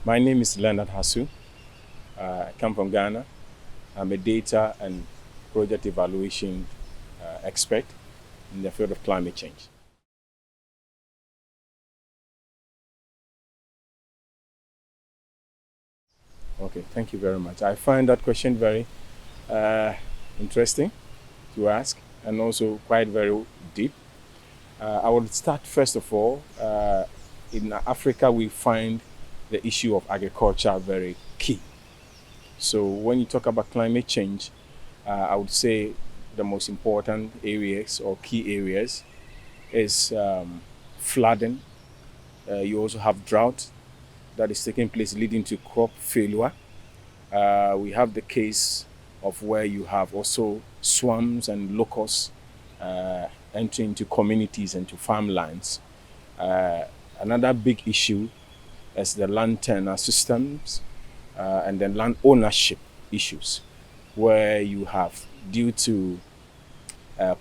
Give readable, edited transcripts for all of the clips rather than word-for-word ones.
My name is Leonard Hasu. I come from Ghana. I'm a data and project evaluation expert in the field of climate change. Okay, thank you very much. I find that question very interesting to ask and also quite very deep. I will start first of all, in Africa we find the issue of agriculture very key. So when you talk about climate change, I would say the most important areas or key areas is flooding. You also have drought that is taking place leading to crop failure. We have the case of where you have also swarms and locusts entering into communities and to farmlands. Another big issue is the land tenure systems and then land ownership issues, where you have, due to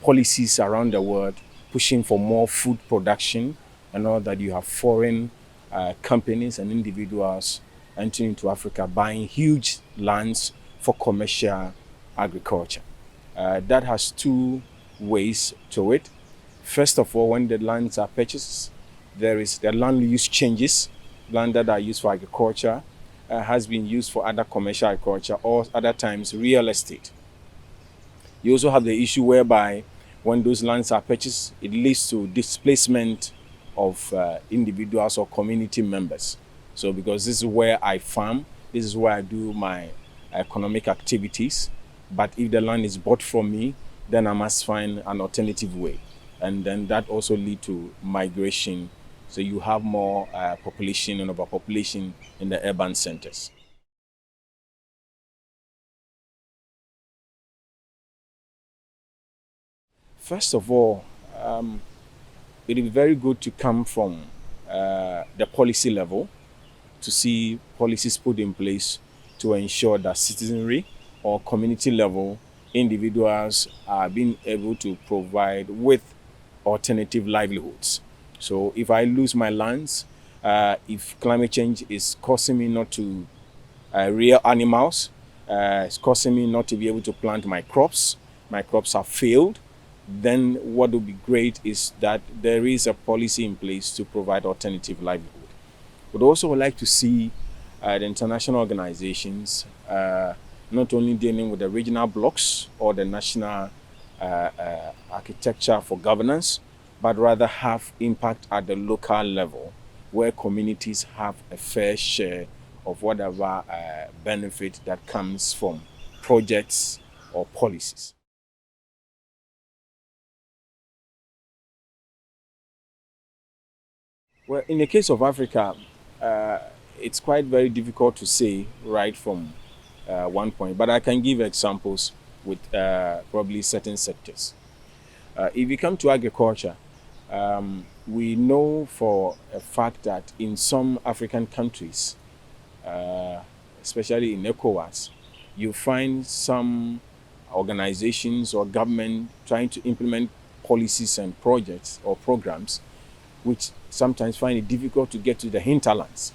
policies around the world pushing for more food production and all that, you have foreign companies and individuals entering into Africa, buying huge lands for commercial agriculture. That has two ways to it. First of all, when the lands are purchased, there is the land use changes. Land that are used for agriculture has been used for other commercial agriculture or other times real estate. You also have the issue whereby when those lands are purchased, it leads to displacement of individuals or community members. So because this is where I farm, this is where I do my economic activities, but if the land is bought from me, then I must find an alternative way. And then that also lead to migration. So you have more population and overpopulation in the urban centers. First of all, it is very good to come from the policy level to see policies put in place to ensure that citizenry or community level individuals are being able to provide with alternative livelihoods. So if I lose my lands, if climate change is causing me not to rear animals, it's causing me not to be able to plant my crops have failed, then what would be great is that there is a policy in place to provide alternative livelihood. We'd also like to see the international organizations not only dealing with the regional blocks or the national architecture for governance, but rather have impact at the local level, where communities have a fair share of whatever benefit that comes from projects or policies. Well, in the case of Africa, it's quite very difficult to say right from one point, but I can give examples with probably certain sectors. If you come to agriculture, we know for a fact that in some African countries, especially in ECOWAS, you find some organizations or government trying to implement policies and projects or programs which sometimes find it difficult to get to the hinterlands.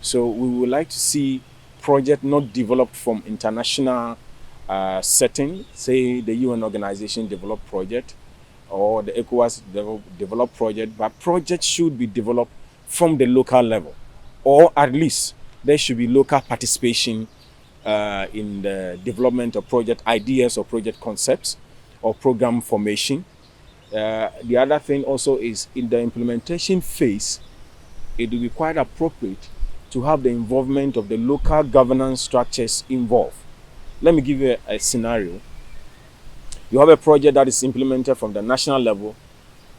So we would like to see projects not developed from international setting, say the UN organization developed project or the ECOWAS developed project, but projects should be developed from the local level, or at least there should be local participation in the development of project ideas or project concepts or program formation. The other thing also is in the implementation phase, it will be quite appropriate to have the involvement of the local governance structures involved. Let me give you a scenario. You have a project that is implemented from the national level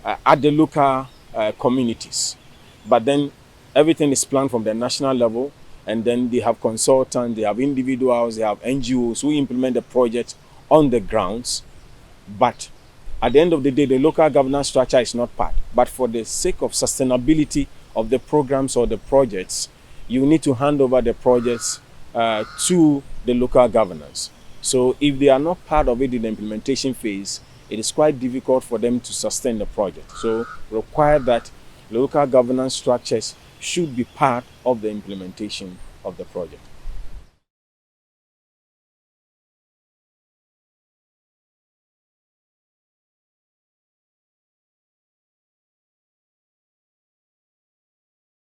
at the local communities, but then everything is planned from the national level, and then they have consultants, they have individuals, they have NGOs who implement the project on the grounds, but at the end of the day, the local governance structure is not part. But for the sake of sustainability of the programs or the projects, you need to hand over the projects to the local governance. So if they are not part of it in the implementation phase, it is quite difficult for them to sustain the project. So require that local governance structures should be part of the implementation of the project.